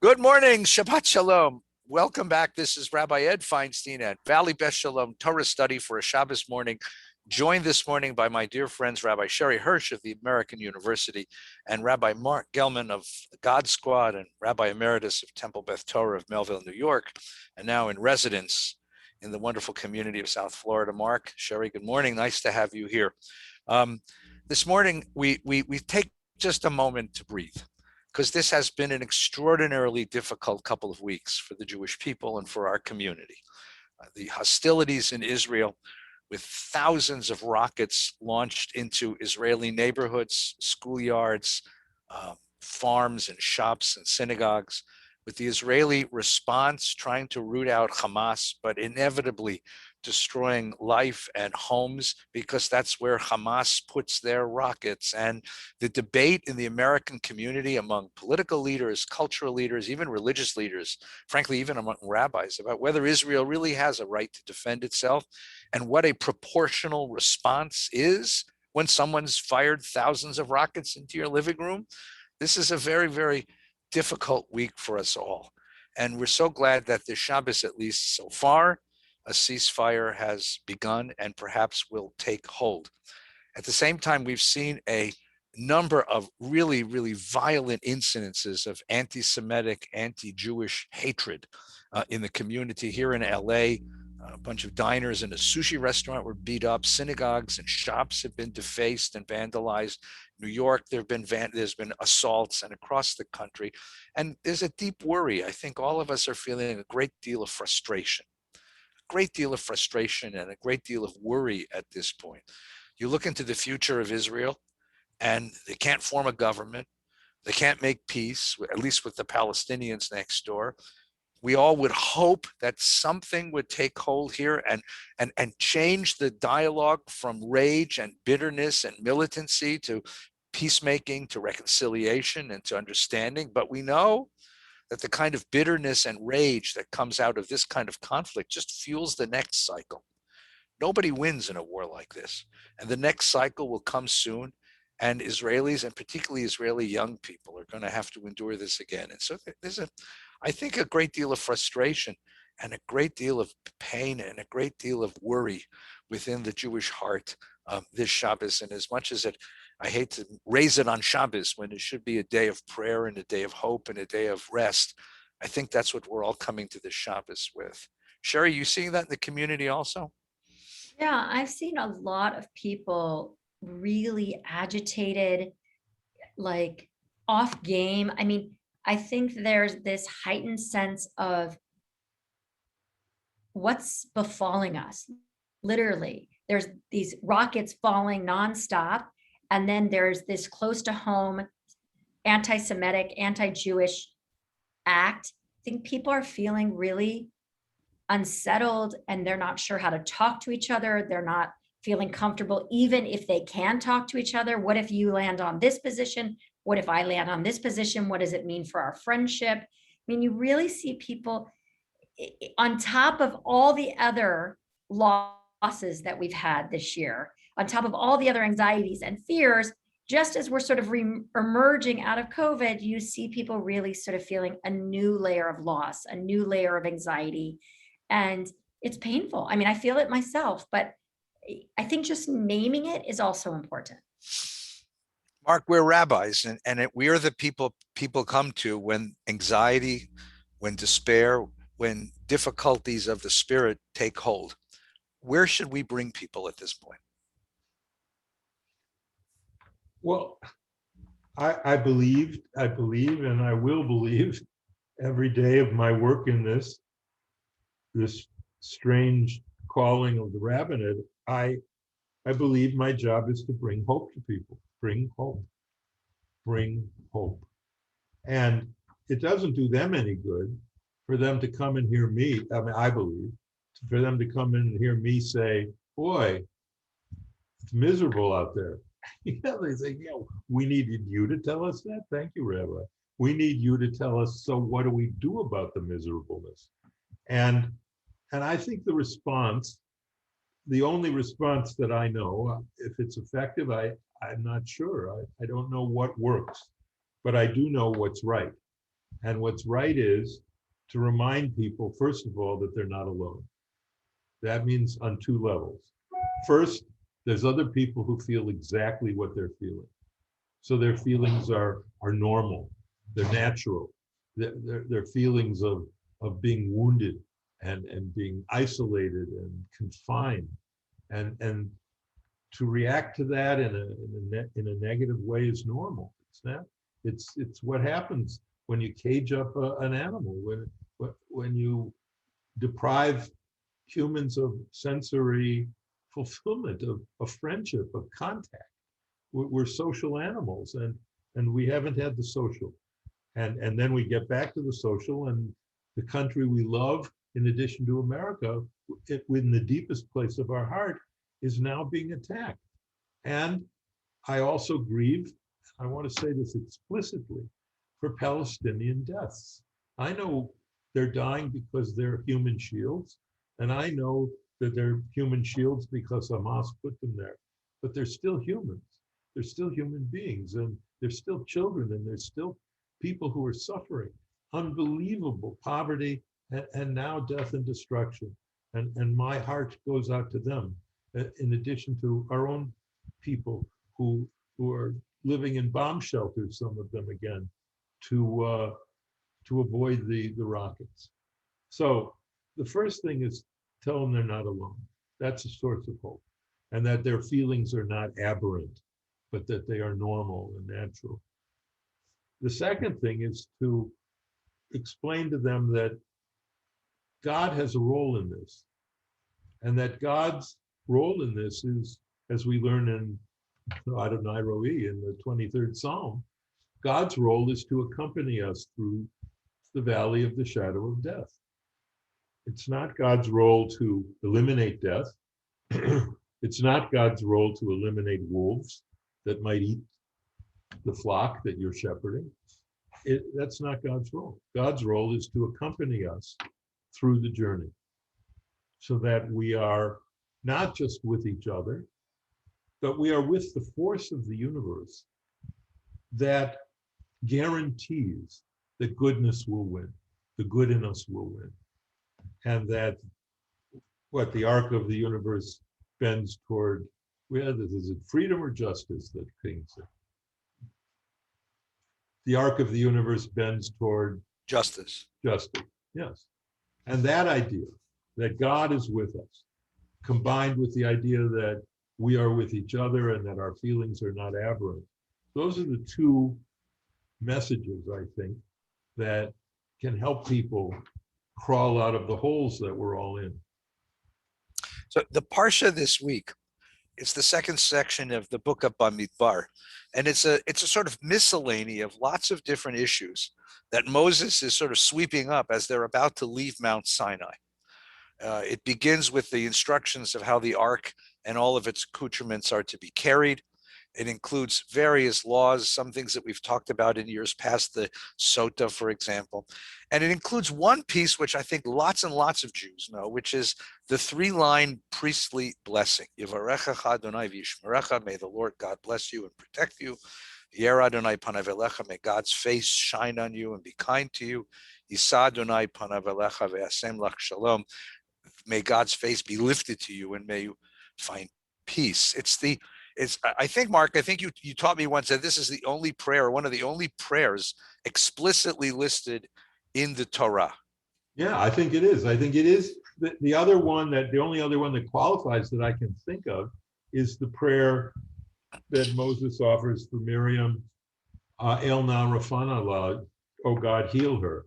Good morning, Shabbat Shalom. Welcome back. This is Rabbi Ed Feinstein at Valley Beth Shalom Torah Study for a Shabbos morning, joined this morning by my dear friends, Rabbi Sherry Hirsch of the American University and Rabbi Mark Gelman of the God Squad and Rabbi Emeritus of Temple Beth Torah of Melville, New York, and now in residence in the wonderful community of South Florida. Mark, Sherry, good morning. Nice to have you here. This morning, we take just a moment to breathe, because this has been an extraordinarily difficult couple of weeks for the Jewish people and for our community. The hostilities in Israel, with thousands of rockets launched into Israeli neighborhoods, schoolyards, farms and shops and synagogues, with the Israeli response trying to root out Hamas, but inevitably destroying life and homes, because that's where Hamas puts their rockets. And the debate in the American community among political leaders, cultural leaders, even religious leaders, frankly, even among rabbis, about whether Israel really has a right to defend itself and what a proportional response is when someone's fired thousands of rockets into your living room. This is a very, very difficult week for us all. And we're so glad that this Shabbos, at least so far, a ceasefire has begun and perhaps will take hold. At the same time, we've seen a number of really, really violent incidences of anti-Semitic, anti-Jewish hatred in the community here in LA. A bunch of diners and a sushi restaurant were beat up. Synagogues and shops have been defaced and vandalized. New York, there's been assaults, and across the country. And there's a deep worry. I think all of us are feeling a great deal of frustration and a great deal of worry at this point. You look into the future of Israel, and they can't form a government. They can't make peace, at least with the Palestinians next door. We all would hope that something would take hold here and change the dialogue from rage and bitterness and militancy to peacemaking, to reconciliation and to understanding. But we know that the kind of bitterness and rage that comes out of this kind of conflict just fuels the next cycle. Nobody wins in a war like this. And the next cycle will come soon. And Israelis, and particularly Israeli young people, are going to have to endure this again. And so there's I think, a great deal of frustration and a great deal of pain and a great deal of worry within the Jewish heart this Shabbos. And as much as I hate to raise it on Shabbos when it should be a day of prayer and a day of hope and a day of rest, I think that's what we're all coming to this Shabbos with. Sherry, you seeing that in the community also? Yeah, I've seen a lot of people really agitated, like off game. I mean, I think there's this heightened sense of what's befalling us. Literally, there's these rockets falling nonstop, and then there's this close to home anti-Semitic, anti-Jewish act. I think people are feeling really unsettled, and they're not sure how to talk to each other. They're not feeling comfortable, even if they can talk to each other. What if you land on this position? What if I land on this position? What does it mean for our friendship? I mean, you really see people on top of all the other losses that we've had this year, on top of all the other anxieties and fears. Just as we're sort of emerging out of COVID, you see people really sort of feeling a new layer of loss, a new layer of anxiety. And it's painful. I mean, I feel it myself, but I think just naming it is also important. Mark, we're rabbis, and we are the people come to when anxiety, when despair, when difficulties of the spirit take hold. Where should we bring people at this point? Well, I believe, and I will believe every day of my work in this strange calling of the rabbinate. I believe my job is to bring hope to people. Bring hope. And it doesn't do them any good for them to come and hear me. I mean, I believe for them to come in and hear me say, boy, it's miserable out there. They say, yeah, we needed you to tell us that. Thank you, Rabbi. We need you to tell us, so what do we do about the miserableness? And I think the response, the only response that I know, if it's effective, I'm not sure. I don't know what works, but I do know what's right. And what's right is to remind people, first of all, that they're not alone. That means on two levels. First, there's other people who feel exactly what they're feeling. So their feelings are normal, they're natural. They're feelings of being wounded and being isolated and confined. And to react to that in a negative way is normal. It's what happens when you cage up an animal, when you deprive humans of sensory fulfillment, of friendship, of contact. We're social animals, and we haven't had the social. And then we get back to the social, and the country we love, in addition to America, within the deepest place of our heart, is now being attacked. And I also grieve, I want to say this explicitly, for Palestinian deaths. I know they're dying because they're human shields, and I know that they're human shields because Hamas put them there, but they're still humans. They're still human beings, and they're still children, and they're still people who are suffering unbelievable poverty and now death and destruction. And my heart goes out to them, in addition to our own people who are living in bomb shelters, some of them again, to avoid the rockets. So the first thing is tell them they're not alone. That's a source of hope, and that their feelings are not aberrant, but that they are normal and natural. The second thing is to explain to them that God has a role in this, and that God's role in this is, as we learn in Adonai Ro'i in the 23rd Psalm, God's role is to accompany us through the valley of the shadow of death. It's not God's role to eliminate death. It's not God's role to eliminate wolves that might eat the flock that you're shepherding. That's not God's role. God's role is to accompany us through the journey so that we are not just with each other, but we are with the force of the universe that guarantees that goodness will win, the good in us will win, and that what the arc of the universe bends toward, is it freedom or justice that King said? The arc of the universe bends toward Justice. Justice, yes. And that idea that God is with us, combined with the idea that we are with each other and that our feelings are not aberrant, those are the two messages, I think, that can help people crawl out of the holes that we're all in. So the Parsha this week is the second section of the book of Bamidbar, and it's a sort of miscellany of lots of different issues that Moses is sort of sweeping up as they're about to leave Mount Sinai. It begins with the instructions of how the ark and all of its accoutrements are to be carried. It includes various laws, some things that we've talked about in years past, the Sota, for example. And it includes one piece which I think lots and lots of Jews know, which is the three-line priestly blessing. Yivarechecha Adonai v'yishmerecha, may the Lord God bless you and protect you. Yer Adonai panav elecha, may God's face shine on you and be kind to you. Yisa Adonai panav elecha ve'asem lach shalom, may God's face be lifted to you and may you find peace. I think, Mark, I think you taught me once that this is the only prayer, one of the only prayers explicitly listed in the Torah. Yeah, I think it is. I think it is. The other one the only other one that qualifies that I can think of is the prayer that Moses offers for Miriam, El Na Rafana La, oh God, heal her,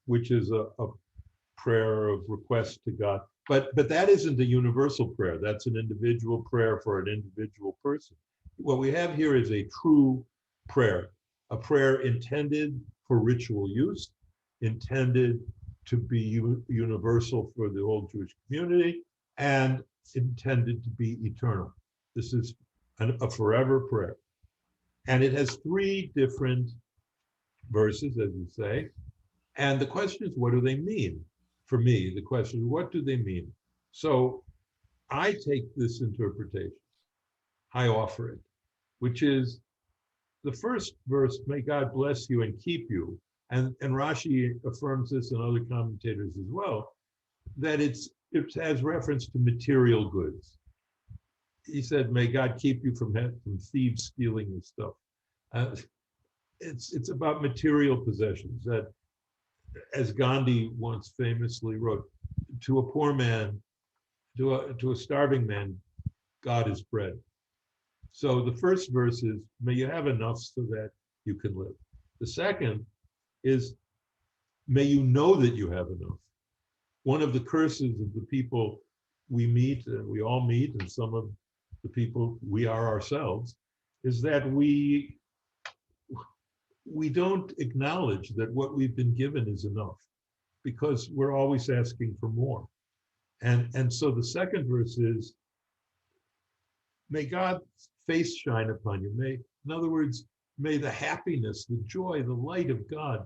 which is a prayer of request to God. But that isn't a universal prayer. That's an individual prayer for an individual person. What we have here is a true prayer, a prayer intended for ritual use, intended to be universal for the whole Jewish community, and intended to be eternal. This is a forever prayer. And it has three different verses, as you say. And the question is, what do they mean? For me, the question is, what do they mean? So I take this interpretation, I offer it, which is the first verse, may God bless you and keep you. And Rashi affirms this and other commentators as well, that it has reference to material goods. He said, may God keep you from thieves stealing your stuff. It's about material possessions, that, as Gandhi once famously wrote, to a poor man, to a starving man, God is bread. So the first verse is, may you have enough so that you can live. The second is, may you know that you have enough. One of the curses of the people we meet, and we all meet, and some of the people we are ourselves, is that we don't acknowledge that what we've been given is enough, because we're always asking for more. And so the second verse is, may God's face shine upon you. In other words, may the happiness, the joy, the light of God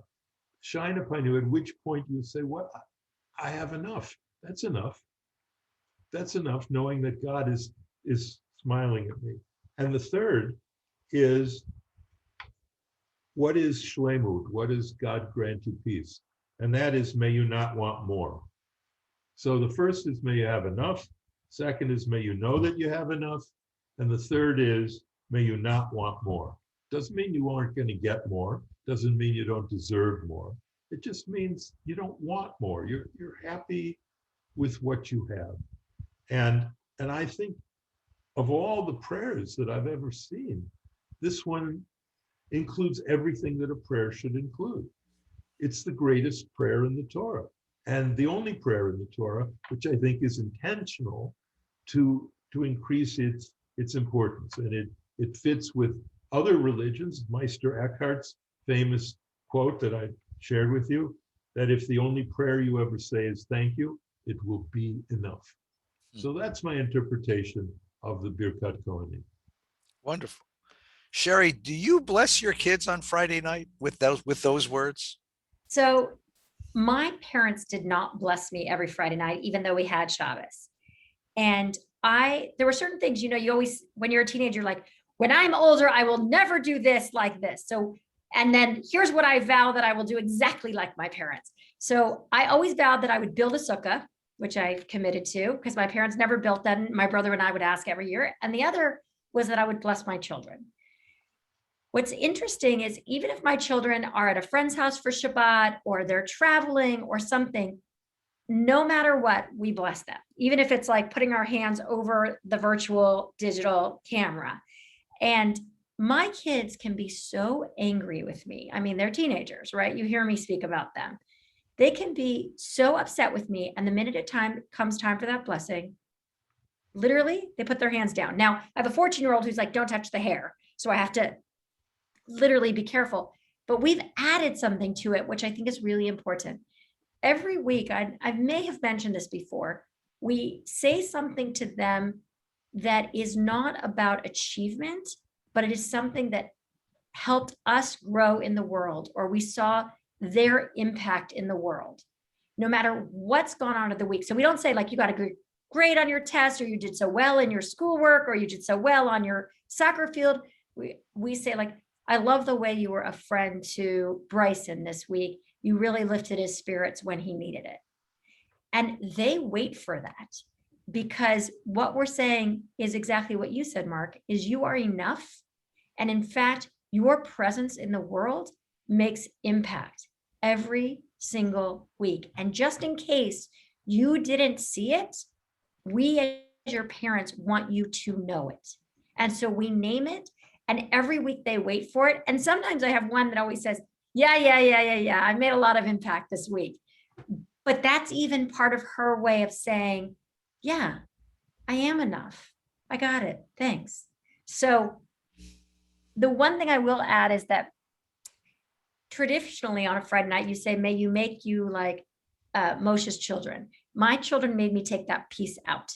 shine upon you, at which point you say, what? I have enough. That's enough. That's enough, knowing that God is smiling at me. And the third is, what is shlemut? What is God grant you peace? And that is, may you not want more. So the first is, may you have enough. Second is, may you know that you have enough. And the third is, may you not want more. Doesn't mean you aren't going to get more. Doesn't mean you don't deserve more. It just means you don't want more. You're happy with what you have. And I think of all the prayers that I've ever seen, this one includes everything that a prayer should include. It's the greatest prayer in the Torah, and the only prayer in the Torah, which I think is intentional to increase its importance. And it fits with other religions. Meister Eckhart's famous quote that I shared with you, that if the only prayer you ever say is thank you, it will be enough. So that's my interpretation of the Birkat Kohanim. Wonderful. Sherry, do you bless your kids on Friday night with those words? So my parents did not bless me every Friday night, even though we had Shabbos. And there were certain things, you always, when you're a teenager, like, when I'm older, I will never do this like this. So, and then here's what I vow that I will do exactly like my parents. So I always vowed that I would build a sukkah, which I've committed to, because my parents never built them. My brother and I would ask every year. And the other was that I would bless my children. What's interesting is, even if my children are at a friend's house for Shabbat, or they're traveling or something, no matter what, we bless them. Even if it's like putting our hands over the virtual digital camera. And my kids can be so angry with me. I mean, they're teenagers, right? You hear me speak about them. They can be so upset with me. And the minute comes time for that blessing, literally, they put their hands down. Now, I have a 14-year-old who's like, don't touch the hair. So I have to literally be careful. But we've added something to it, which I think is really important. Every week, I may have mentioned this before, we say something to them that is not about achievement, but it is something that helped us grow in the world, or we saw their impact in the world, no matter what's gone on in the week. So we don't say, like, you got a good grade on your test, or you did so well in your schoolwork, or you did so well on your soccer field. We say, like, I love the way you were a friend to Bryson this week. You really lifted his spirits when he needed it. And they wait for that, because what we're saying is exactly what you said, Mark, is you are enough. And in fact, your presence in the world makes impact every single week. And just in case you didn't see it, we as your parents want you to know it. And so we name it, and every week they wait for it. And sometimes I have one that always says, yeah, I made a lot of impact this week. But that's even part of her way of saying, yeah, I am enough. I got it. Thanks. So the one thing I will add is that traditionally on a Friday night, you say, may you make you like Moshe's children. My children made me take that piece out.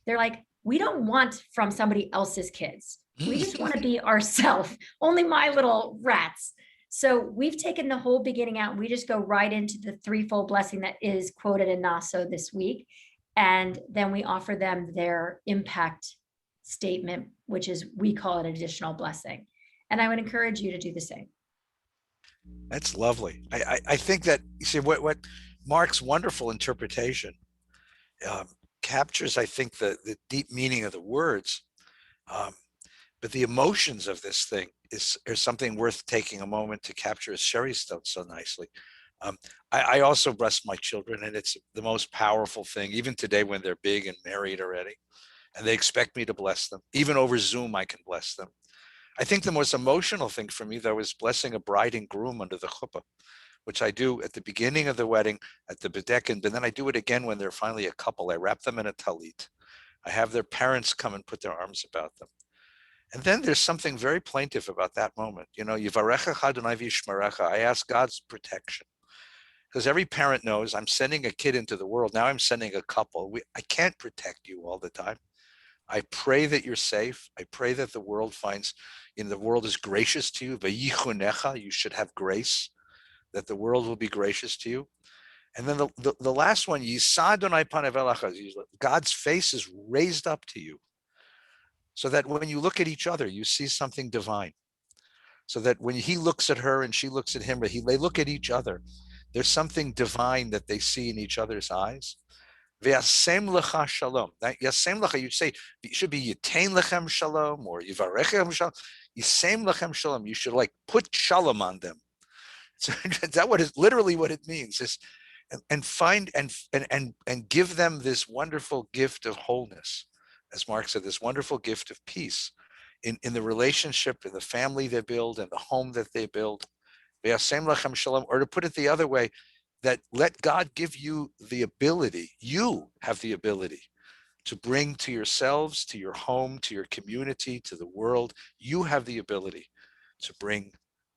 They're like, we don't want from somebody else's kids. We just want to be ourselves, only my little rats. So we've taken the whole beginning out. We just go right into the threefold blessing that is quoted in Naso this week. And then we offer them their impact statement, which is, we call it additional blessing. And I would encourage you to do the same. That's lovely. I think that, you see, what Mark's wonderful interpretation um, captures, I think, the deep meaning of the words. Um, but the emotions of this thing is something worth taking a moment to capture, as Sherry's done so nicely. Um, I also bless my children, and it's the most powerful thing, even today when they're big and married already, and they expect me to bless them. Even over Zoom, I can bless them. I think the most emotional thing for me, though, is blessing a bride and groom under the chuppah, which I do at the beginning of the wedding, at the bedekin, but then I do it again when they're finally a couple. I wrap them in a talit. I have their parents come and put their arms about them. And then there's something very plaintive about that moment. You know, Yivarecha Adonai v'yishmerecha. I ask God's protection. Because every parent knows I'm sending a kid into the world. Now I'm sending a couple. I can't protect you all the time. I pray that you're safe. I pray that the world finds, the world is gracious to you. V'yichunecha, you should have grace, that the world will be gracious to you. And then the last one, Yisa Adonai panev elecha, God's face is raised up to you, so that when you look at each other, you see something divine. So that when he looks at her and she looks at him, but they look at each other, there's something divine that they see in each other's eyes. V'yasem lecha shalom. That yasem lecha, you'd say, it should be yitain lechem shalom or yivarechem shalom. Yasem lechem shalom. You should like put shalom on them. So that what is literally what it means is, and find and give them this wonderful gift of wholeness, as Mark said, this wonderful gift of peace in the relationship, in the family they build, in the home that they build. Or to put it the other way, that let God give you the ability, you have the ability to bring to yourselves, to your home, to your community, to the world, you have the ability to bring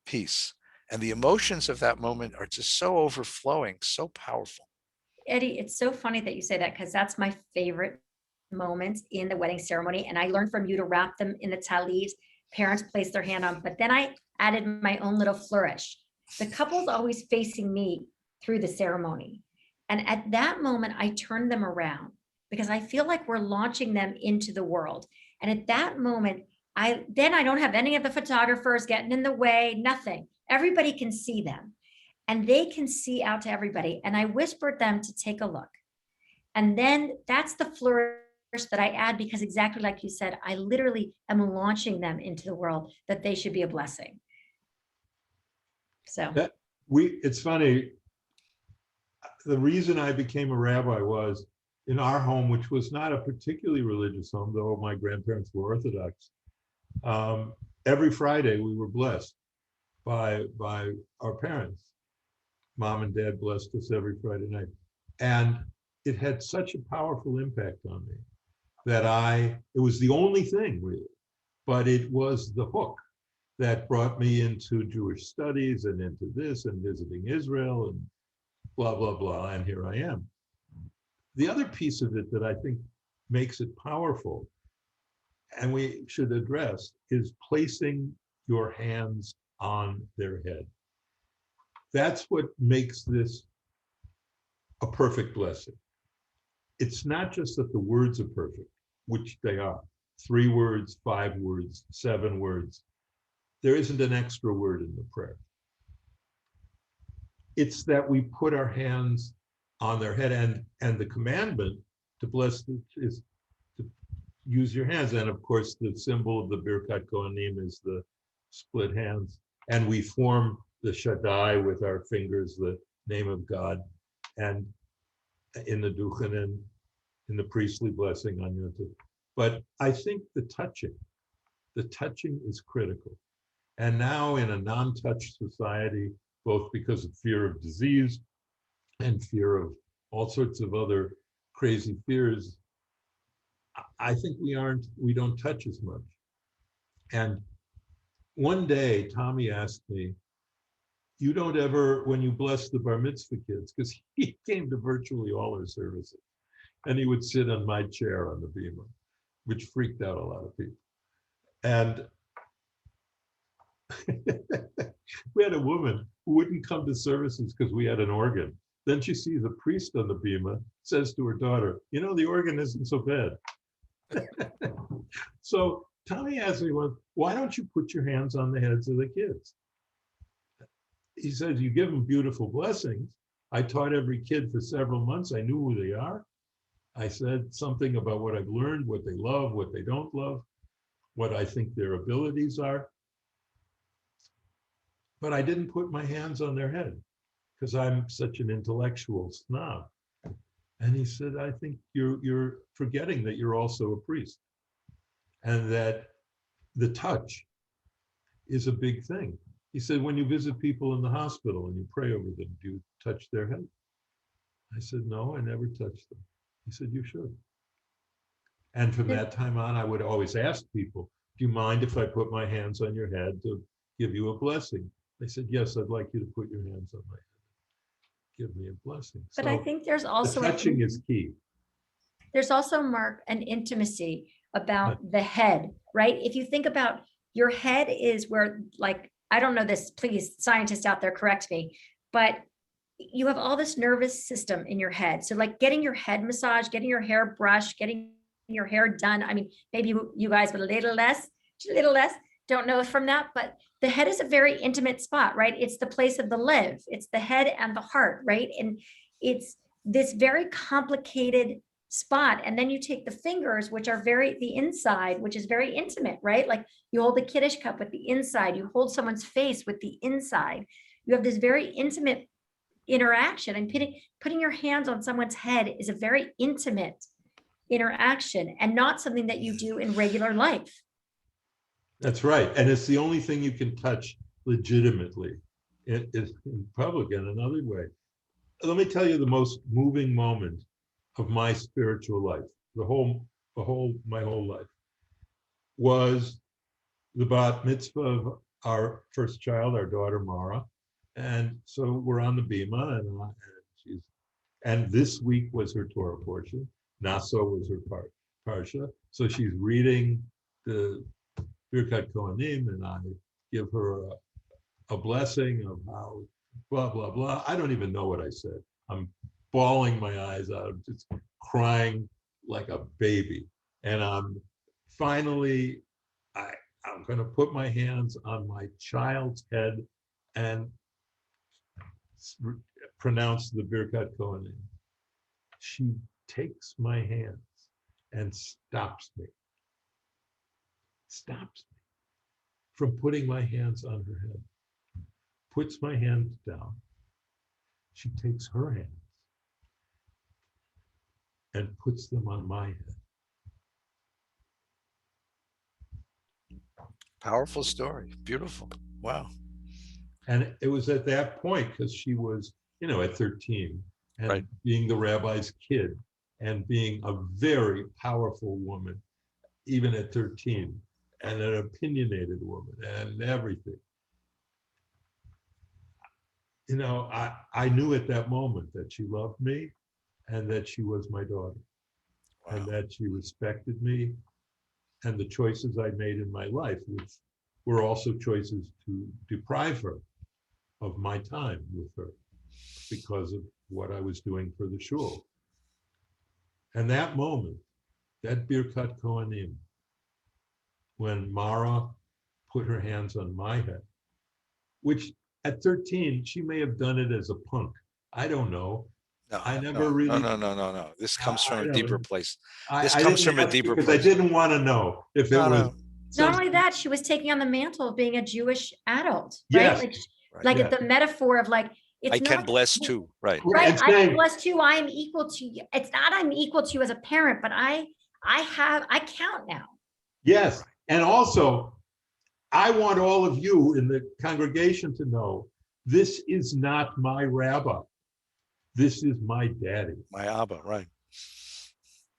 peace. And the emotions of that moment are just so overflowing, so powerful. Eddie, it's so funny that you say that, because that's my favorite moments in the wedding ceremony. And I learned from you to wrap them in the talit. Parents place their hand on, but then I added my own little flourish. The couple's always facing me through the ceremony. And at that moment, I turn them around because I feel like we're launching them into the world. And at that moment, I don't have any of the photographers getting in the way, nothing. Everybody can see them and they can see out to everybody. And I whispered them to take a look. And then that's the flourish that I add, because exactly like you said, I literally am launching them into the world that they should be a blessing. So it's funny. The reason I became a rabbi was in our home, which was not a particularly religious home, though my grandparents were Orthodox. Every Friday we were blessed by our parents. Mom and dad blessed us every Friday night. And it had such a powerful impact on me that it was the only thing really, but it was the hook that brought me into Jewish studies and into this and visiting Israel and blah, blah, blah. And here I am. The other piece of it that I think makes it powerful, and we should address, is placing your hands on their head. That's what makes this a perfect blessing. It's not just that the words are perfect, which they are. 3 words, 5 words, 7 words. There isn't an extra word in the prayer. It's that we put our hands on their head, and the commandment to bless is to use your hands. And of course, the symbol of the Birkat Kohanim is the split hands. And we form the Shaddai with our fingers, the name of God, and in the Duchanan, in the priestly blessing on Yom Tov. But I think the touching is critical. And now in a non-touch society, both because of fear of disease and fear of all sorts of other crazy fears, I think we don't touch as much. And one day, Tommy asked me, you don't ever, when you bless the bar mitzvah kids, because he came to virtually all our services, and he would sit on my chair on the bima, which freaked out a lot of people. And we had a woman who wouldn't come to services because we had an organ. Then she sees a priest on the bima, says to her daughter, the organ isn't so bad. So Tommy asked me once, why don't you put your hands on the heads of the kids? he says, you give them beautiful blessings. I taught every kid for several months. I knew who they are. I said something about what I've learned, what they love, what they don't love, what I think their abilities are. But I didn't put my hands on their head because I'm such an intellectual snob. And he said, I think you're forgetting that you're also a priest and that the touch is a big thing. He said, when you visit people in the hospital and you pray over them, do you touch their head? I said, no, I never touched them. He said, you should. And from that time on, I would always ask people, do you mind if I put my hands on your head to give you a blessing? They said, yes, I'd like you to put your hands on my head. Give me a blessing. But So I think there's also the touching is key. there's also, Mark, an intimacy about the head, right? If you think about your head is where, like, I don't know this, please, scientists out there, correct me, but you have all this nervous system in your head. So like getting your head massaged, getting your hair brushed, getting your hair done. I mean, maybe you guys with a little less, don't know from that, but the head is a very intimate spot, right? It's the place of the live. It's the head and the heart, right? And it's this very complicated spot. And then you take the fingers, which are the inside, which is very intimate, right? Like you hold the Kiddush cup with the inside, you hold someone's face with the inside. You have this very intimate interaction, and putting your hands on someone's head is a very intimate interaction and not something that you do in regular life. That's right. And it's the only thing you can touch legitimately. It is in public in another way. Let me tell you the most moving moment of my spiritual life, my whole life, was the bat mitzvah of our first child, our daughter Mara. And so we're on the bima, and this week was her Torah portion. Naso was her Parsha. So she's reading the Birkat Kohanim, and I give her a blessing of how blah, blah, blah. I don't even know what I said. I'm bawling my eyes out. I'm just crying like a baby. And I'm finally, I'm going to put my hands on my child's head and pronounce the Birkat Kohanim. She takes my hands and stops me from putting my hands on her head, puts my hands down. She takes her hands and puts them on my head. Powerful story. Beautiful. Wow. And it was at that point, because she was, at 13, and right. being the rabbi's kid and being a very powerful woman, even at 13, and an opinionated woman and everything. I knew at that moment that she loved me and that she was my daughter. Wow. And that she respected me and the choices I made in my life, which were also choices to deprive her of my time with her because of what I was doing for the shul. And that moment, that Birkat Kohanim, when Mara put her hands on my head, which at 13, she may have done it as a punk. I don't know. No, I never really. No. This comes from a deeper place. This I comes from a deeper place. Because I didn't want to know if it was. Not only that, she was taking on the mantle of being a Jewish adult, yes. right? Like the metaphor of like, I can bless too, right? Right, I can bless too. I am equal to you. It's not I'm equal to you as a parent, but I count now. Yes, and also, I want all of you in the congregation to know, this is not my rabbi. This is my daddy. My Abba, right.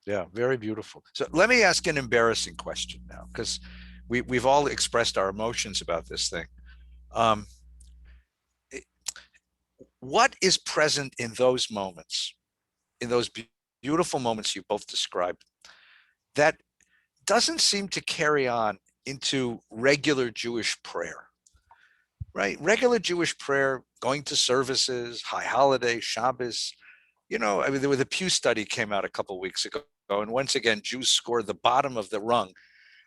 Yeah, very beautiful. So let me ask an embarrassing question now, because we've all expressed our emotions about this thing. What is present in those moments, in those beautiful moments you both described, that doesn't seem to carry on into regular Jewish prayer, right? Regular Jewish prayer, going to services, high holiday, Shabbos. I mean, the Pew study came out a couple of weeks ago, and once again, Jews scored the bottom of the rung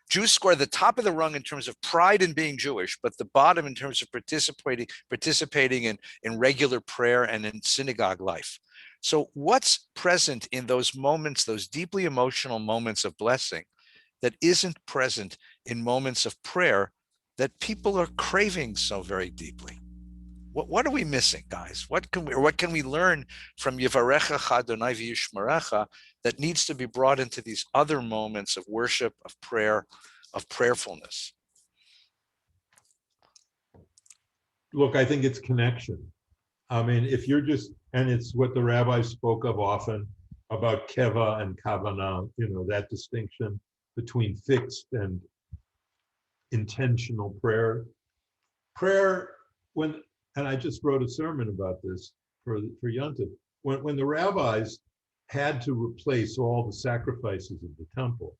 Jews score the top of the rung in terms of pride in being Jewish, but the bottom in terms of participating in regular prayer and in synagogue life. So what's present in those moments, those deeply emotional moments of blessing, that isn't present in moments of prayer that people are craving so very deeply? What are we missing, guys? What can we learn from Yivarecha Adonai v'yishmerecha that needs to be brought into these other moments of worship, of prayer, of prayerfulness? Look, I think it's connection. I mean, if you're just, and it's what the rabbis spoke of often about keva and kavanah, that distinction between fixed and intentional prayer. Prayer, and I just wrote a sermon about this for Yontif, when the rabbis had to replace all the sacrifices of the temple,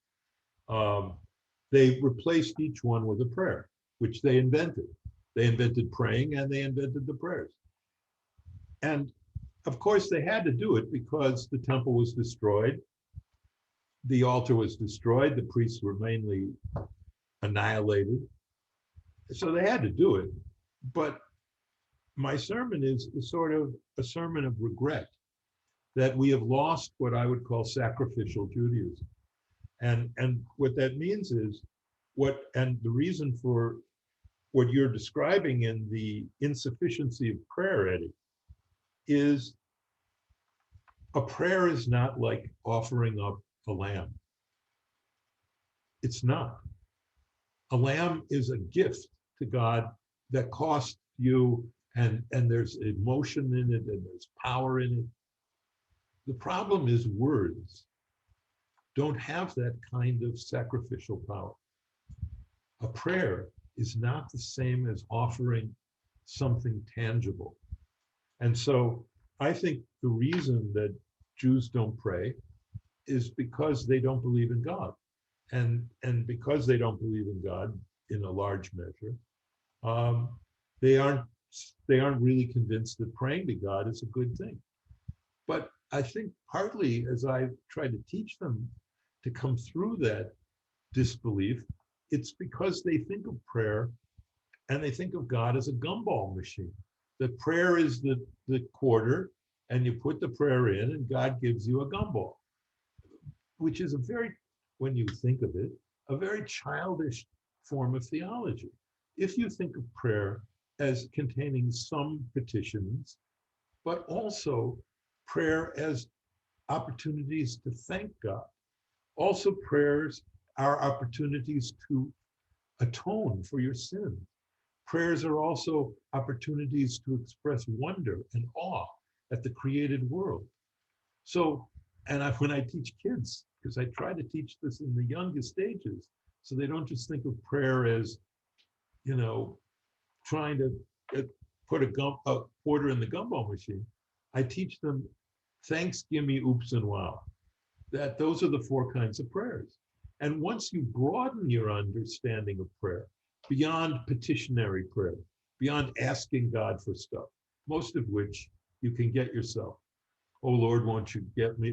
they replaced each one with a prayer, which they invented. They invented praying and they invented the prayers. And of course, they had to do it because the temple was destroyed. The altar was destroyed. The priests were mainly annihilated. So they had to do it. But my sermon is sort of a sermon of regret that we have lost what I would call sacrificial Judaism. And what that means is and the reason for what you're describing in the insufficiency of prayer, Eddie, is a prayer is not like offering up a lamb. It's not. A lamb is a gift to God that costs you, and there's emotion in it and there's power in it. The problem is words don't have that kind of sacrificial power. A prayer is not the same as offering something tangible. And so I think the reason that Jews don't pray is because they don't believe in God. And because they don't believe in God in a large measure, they aren't really convinced that praying to God is a good thing. But I think partly as I try to teach them to come through that disbelief, it's because they think of prayer and they think of God as a gumball machine. That prayer is the quarter, and you put the prayer in and God gives you a gumball, which is when you think of it, a very childish form of theology. If you think of prayer as containing some petitions, but also prayer as opportunities to thank God. Also, prayers are opportunities to atone for your sins. Prayers are also opportunities to express wonder and awe at the created world. So, when I teach kids, because I try to teach this in the youngest stages, so they don't just think of prayer as, trying to put a quarter in the gumball machine. I teach them thanks, gimme, oops, and wow. That those are the four kinds of prayers. And once you broaden your understanding of prayer beyond petitionary prayer, beyond asking God for stuff, most of which you can get yourself. Oh Lord, won't you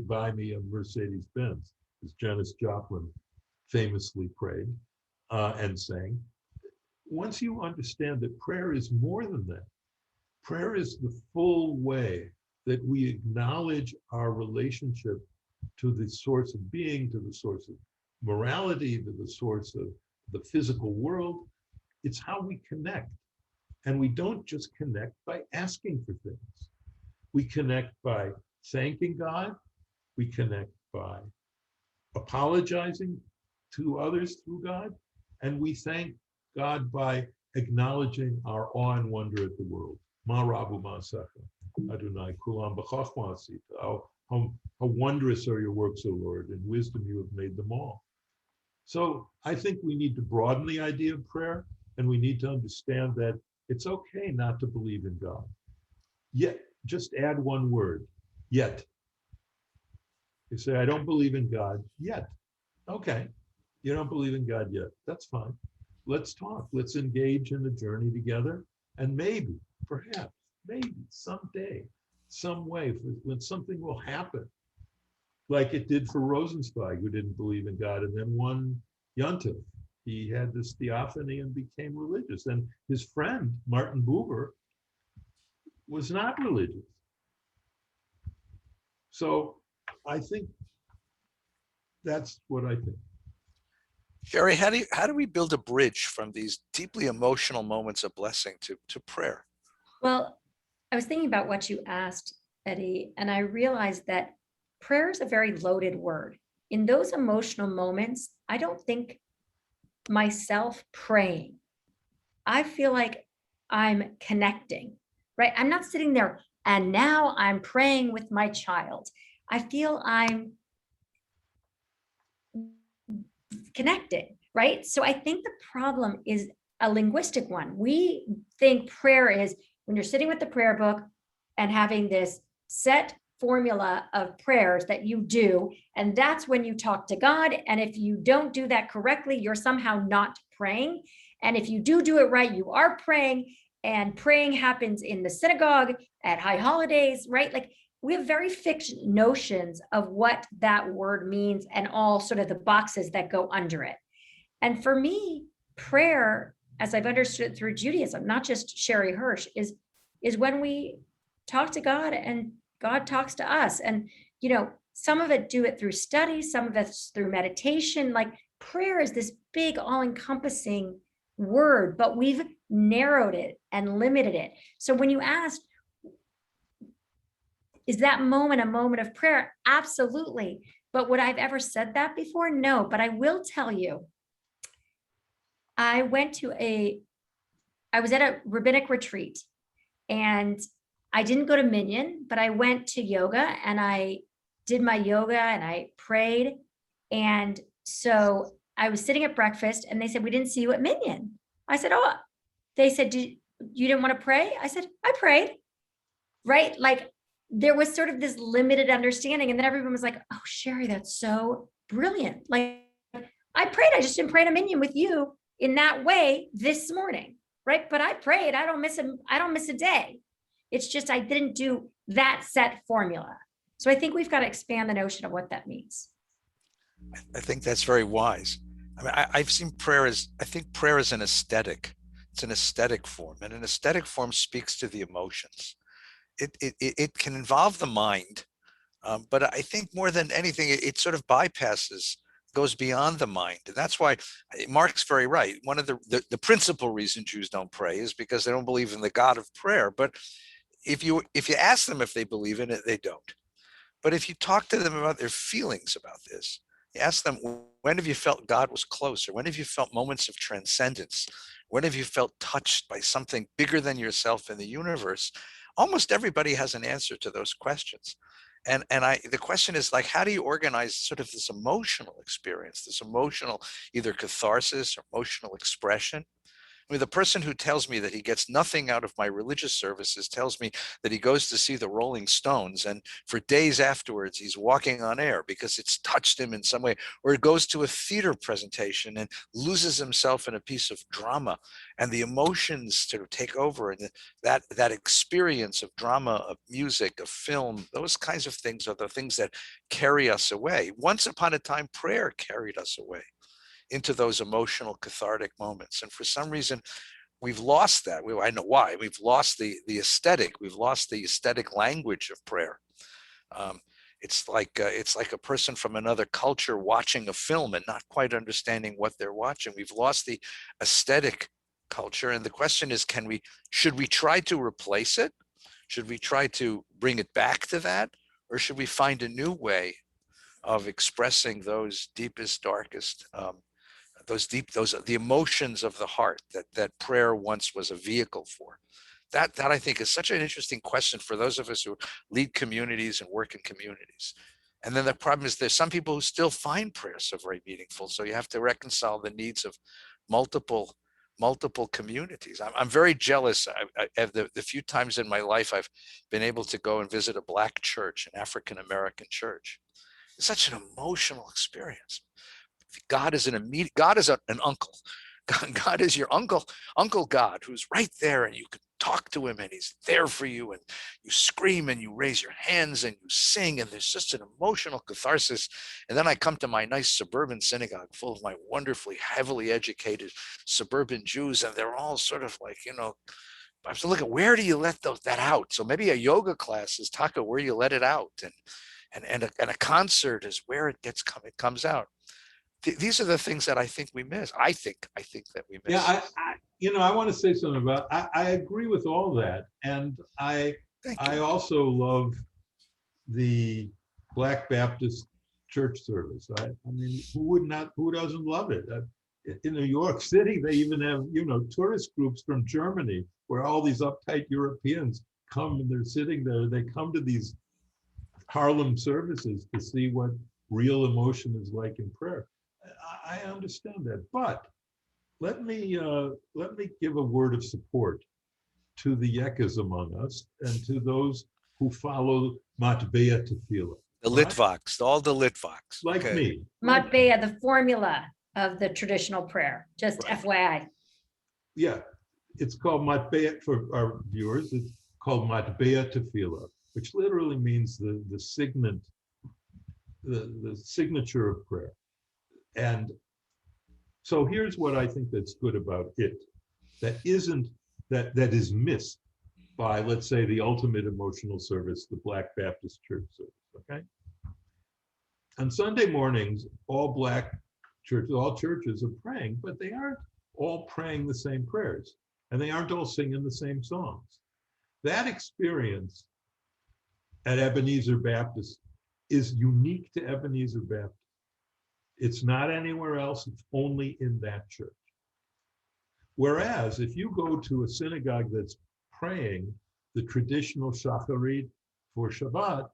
buy me a Mercedes-Benz, as Janis Joplin famously prayed and sang. Once you understand that prayer is more than that, prayer is the full way that we acknowledge our relationship to the source of being, to the source of morality, to the source of the physical world. It's how we connect. And we don't just connect by asking for things. We connect by thanking God. We connect by apologizing to others through God. And we thank God by acknowledging our awe and wonder at the world. Ma rabu ma'asecha, Adonai kulam b'chachma asita. How wondrous are your works, O Lord, and wisdom you have made them all. So I think we need to broaden the idea of prayer, and we need to understand that it's okay not to believe in God. Yet, just add one word, yet. You say, I don't believe in God yet. Okay, you don't believe in God yet. That's fine. Let's talk. Let's engage in a journey together. And maybe, perhaps, maybe someday, some way, when something will happen, like it did for Rosenzweig, who didn't believe in God and then won Yontif, he had this theophany and became religious. And his friend, Martin Buber, was not religious. So I think that's what I think. Sherry, how do we build a bridge from these deeply emotional moments of blessing to prayer? Well, I was thinking about what you asked, Eddie, and I realized that prayer is a very loaded word. In those emotional moments, I don't think myself praying. I feel like I'm connecting, right? I'm not sitting there and now I'm praying with my child. I feel I'm connected, right? So I think the problem is a linguistic one. We think prayer is when you're sitting with the prayer book and having this set formula of prayers that you do, and that's when you talk to God. And if you don't do that correctly, you're somehow not praying. And if you do it right, you are praying. And praying happens in the synagogue at high holidays, right? Like we have very fixed notions of what that word means and all sort of the boxes that go under it. And for me, prayer, as I've understood through Judaism, not just Sherry Hirsch, is when we talk to God and God talks to us. And, some of it do it through study, some of it's through meditation. Like prayer is this big, all-encompassing word, but we've narrowed it and limited it. So when you asked, is that moment a moment of prayer? Absolutely. But would I've ever said that before? No, but I will tell you, I was at a rabbinic retreat and I didn't go to Minyan, but I went to yoga and I did my yoga and I prayed. And so I was sitting at breakfast and they said, we didn't see you at Minyan. I said, oh, they said, you didn't want to pray? I said, I prayed, right? Like there was sort of this limited understanding. And then everyone was like, oh, Sherry, that's so brilliant. Like I prayed, I just didn't pray in a Minyan with you in that way this morning, right? But I prayed, I don't miss a day. It's just, I didn't do that set formula. So I think we've got to expand the notion of what that means. I think that's very wise. I mean, I've seen prayer I think prayer is an aesthetic. It's an aesthetic form, and an aesthetic form speaks to the emotions. It can involve the mind, but I think more than anything, it sort of goes beyond the mind. And that's why Mark's very right. One of the principal reason Jews don't pray is because they don't believe in the God of prayer. But if you ask them if they believe in it, they don't. But if you talk to them about their feelings about this, you ask them, when have you felt God was closer? When have you felt moments of transcendence? When have you felt touched by something bigger than yourself in the universe? Almost everybody has an answer to those questions. And the question is like, how do you organize sort of this emotional experience, this emotional either catharsis or emotional expression? I mean, the person who tells me that he gets nothing out of my religious services tells me that he goes to see the Rolling Stones and for days afterwards he's walking on air because it's touched him in some way, or it goes to a theater presentation and loses himself in a piece of drama and the emotions sort of take over, and that experience of drama, of music, of film, those kinds of things are the things that carry us away. Once upon a time, prayer carried us away into those emotional cathartic moments. And for some reason, we've lost that. I know why. We've lost the aesthetic. We've lost the aesthetic language of prayer. It's like a person from another culture watching a film and not quite understanding what they're watching. We've lost the aesthetic culture. And the question is, should we try to replace it? Should we try to bring it back to that? Or should we find a new way of expressing those deepest, darkest, the emotions of the heart that prayer once was a vehicle for? That I think is such an interesting question for those of us who lead communities and work in communities. And then the problem is there's some people who still find prayer so very meaningful. So you have to reconcile the needs of multiple communities. I'm very jealous. The few times in my life I've been able to go and visit a Black church, an African-American church. It's such an emotional experience. God is an uncle. God is your uncle God, who's right there, and you can talk to him and he's there for you, and you scream and you raise your hands and you sing, and there's just an emotional catharsis. And then I come to my nice suburban synagogue full of my wonderfully heavily educated suburban Jews, and they're all sort of like, I was looking, where do you let that out? So maybe a yoga class is taka, where you let it out, and a concert is where it comes out. These are the things that I think we miss. I think that we miss. Yeah, I want to say something about. I agree with all that, and I also love the Black Baptist church service. I mean, who doesn't love it? In New York City, they even have, tourist groups from Germany where all these uptight Europeans come and they're sitting there. They come to these Harlem services to see what real emotion is like in prayer. I understand that, but let me give a word of support to the Yekas among us and to those who follow Matbeya Tefillah. The Litvaks, all the Litvaks. Like me. Matbeya, the formula of the traditional prayer, just Right. FYI. Yeah, it's called Matbeya, for our viewers, it's called Matbeya Tefillah, which literally means the signet, the signature of prayer. And so here's what I think that's good about it, that is missed by, let's say, the ultimate emotional service, the Black Baptist church service, okay? On Sunday mornings, all churches are praying, but they aren't all praying the same prayers, and they aren't all singing the same songs. That experience at Ebenezer Baptist is unique to Ebenezer Baptist. It's not anywhere else, it's only in that church. Whereas if you go to a synagogue that's praying the traditional shacharit for Shabbat,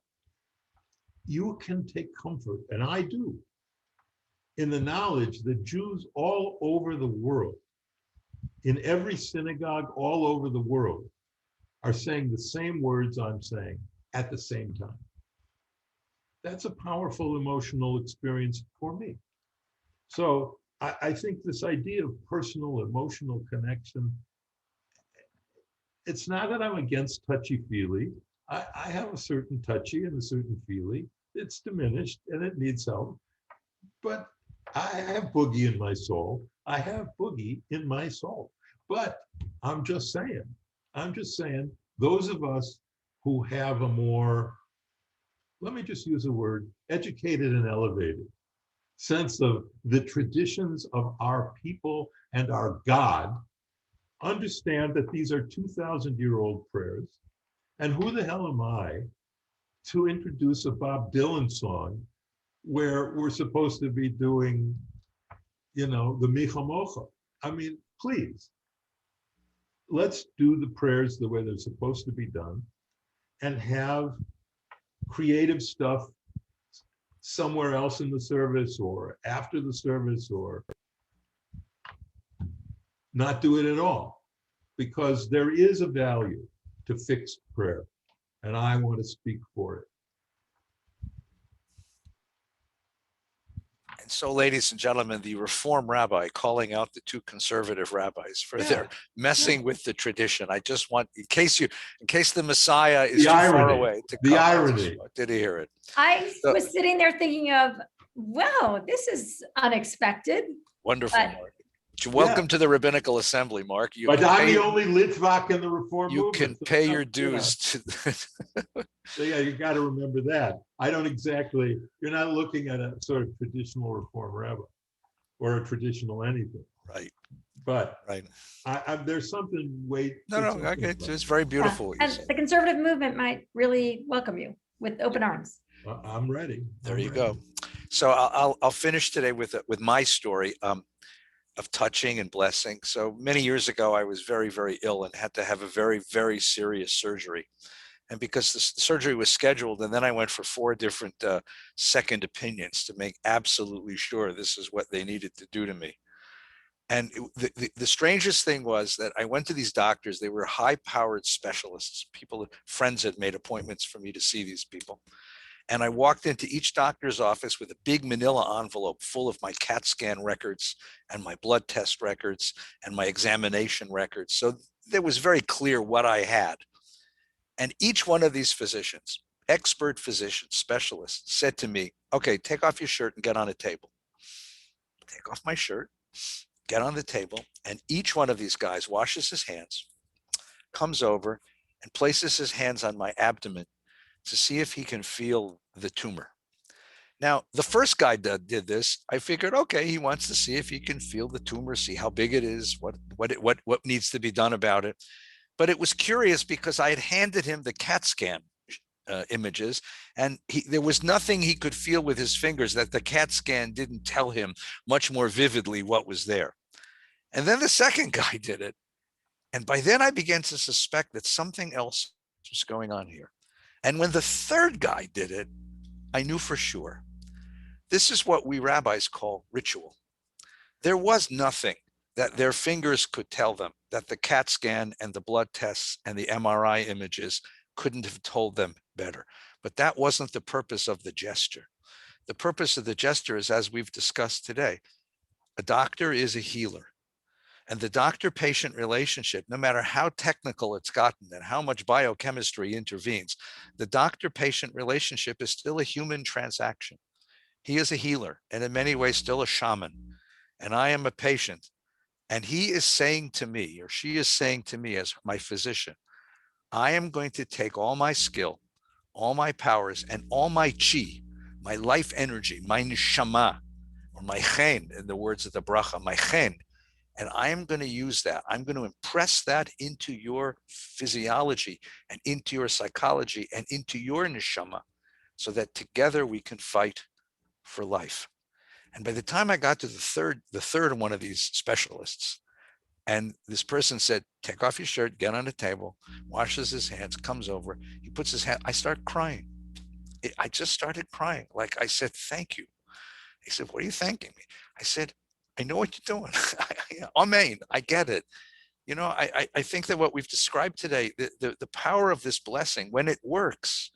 you can take comfort, and I do, in the knowledge that Jews all over the world, in every synagogue all over the world, are saying the same words I'm saying at the same time. That's a powerful emotional experience for me. So I think this idea of personal emotional connection, it's not that I'm against touchy-feely. I have a certain touchy and a certain feely. It's diminished and it needs help. But I have boogie in my soul. I have boogie in my soul. But I'm just saying, those of us who have a more, let me just use a word, educated and elevated sense of the traditions of our people and our God, understand that these are 2,000-year-old prayers. And who the hell am I to introduce a Bob Dylan song where we're supposed to be doing, the Micha Mocha? I mean, please, let's do the prayers the way they're supposed to be done and have creative stuff somewhere else in the service or after the service, or not do it at all, because there is a value to fixed prayer, and I want to speak for it. And so, ladies and gentlemen, the Reform Rabbi calling out the two conservative rabbis for their messing with the tradition. I just want, in case the Messiah is too far away to come. The irony. Did he hear it? I was sitting there thinking of, wow, this is unexpected. Wonderful, Mark. Welcome to the Rabbinical Assembly, Mark. But I'm the only Litvak in the Reform movement. You can pay your dues. So yeah, you got to remember that. I don't exactly, you're not looking at a sort of traditional Reform rabbi or a traditional anything. Right. But right. There's something it's very beautiful. And the conservative movement might really welcome you with open arms. I'm ready. There you go. So I'll finish today with my story of touching and blessing. So many years ago, I was very, very ill and had to have a very, very serious surgery. And because the surgery was scheduled, and then I went for 4 different second opinions to make absolutely sure this is what they needed to do to me. And the strangest thing was that I went to these doctors. They were high-powered specialists. Friends had made appointments for me to see these people. And I walked into each doctor's office with a big manila envelope full of my CAT scan records and my blood test records and my examination records. So it was very clear what I had. And each one of these physicians, expert physicians, specialists, said to me, okay, take off your shirt and get on a table. Take off my shirt, get on the table, and each one of these guys washes his hands, comes over, and places his hands on my abdomen to see if he can feel the tumor. Now, the first guy that did this, I figured, okay, he wants to see if he can feel the tumor, see how big it is, what needs to be done about it. But it was curious because I had handed him the CAT scan images, and there was nothing he could feel with his fingers that the CAT scan didn't tell him much more vividly what was there. And then the second guy did it. And by then I began to suspect that something else was going on here. And when the third guy did it, I knew for sure. This is what we rabbis call ritual. There was nothing that their fingers could tell them that the CAT scan and the blood tests and the MRI images couldn't have told them better. But that wasn't the purpose of the gesture. The purpose of the gesture is, as we've discussed today, a doctor is a healer. And the doctor-patient relationship, no matter how technical it's gotten and how much biochemistry intervenes, the doctor-patient relationship is still a human transaction. He is a healer and in many ways still a shaman. And I am a patient. And he is saying to me, or she is saying to me as my physician, I am going to take all my skill, all my powers, and all my chi, my life energy, my neshama, or my chen, in the words of the bracha, my chen, and I am going to use that. I'm going to impress that into your physiology and into your psychology and into your neshama so that together we can fight for life. And by the time I got to the third one of these specialists, and this person said, take off your shirt, get on the table, washes his hands, comes over, he puts his hand, I start crying. I just started crying. Like I said, thank you. He said, what are you thanking me? I said, I know what you're doing. Amen. I get it. You know, I think that what we've described today, the power of this blessing, when it works,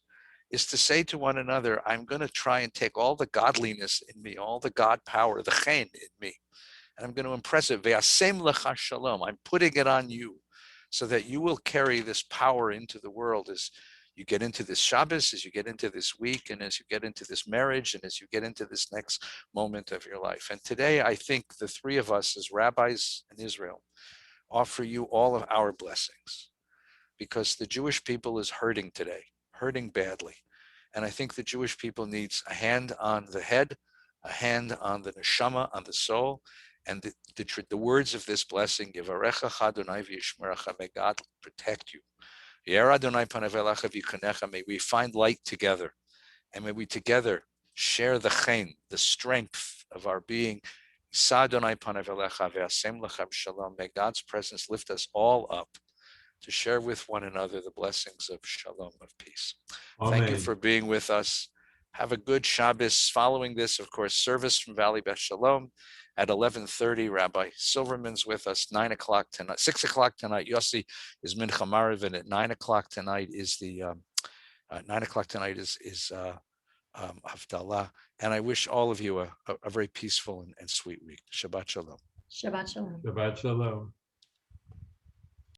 is to say to one another, I'm going to try and take all the godliness in me, all the God power, the chen in me, and I'm going to impress it. Ve'asem lecha shalom. I'm putting it on you so that you will carry this power into the world as you get into this Shabbos, as you get into this week, and as you get into this marriage, and as you get into this next moment of your life. And today, I think the three of us as rabbis in Israel offer you all of our blessings, because the Jewish people is hurting today, hurting badly. And I think the Jewish people needs a hand on the head, a hand on the neshama, on the soul, and the words of this blessing, Yivarecha Adonai v'yishmerecha, may God protect you. May we find light together, and may we together share the chen, the strength of our being. May God's presence lift us all up to share with one another the blessings of shalom, of peace. Amen. Thank you for being with us. Have a good Shabbos. Following this, of course, service from Valley Beth Shalom at 11:30. Rabbi Silverman's with us. 9 o'clock tonight. 6 o'clock tonight. Yossi is Mincha Mariv, and at 9 o'clock tonight is the 9 o'clock tonight is Havdalah. And I wish all of you a very peaceful and sweet week. Shabbat Shalom. Shabbat shalom. Shabbat shalom.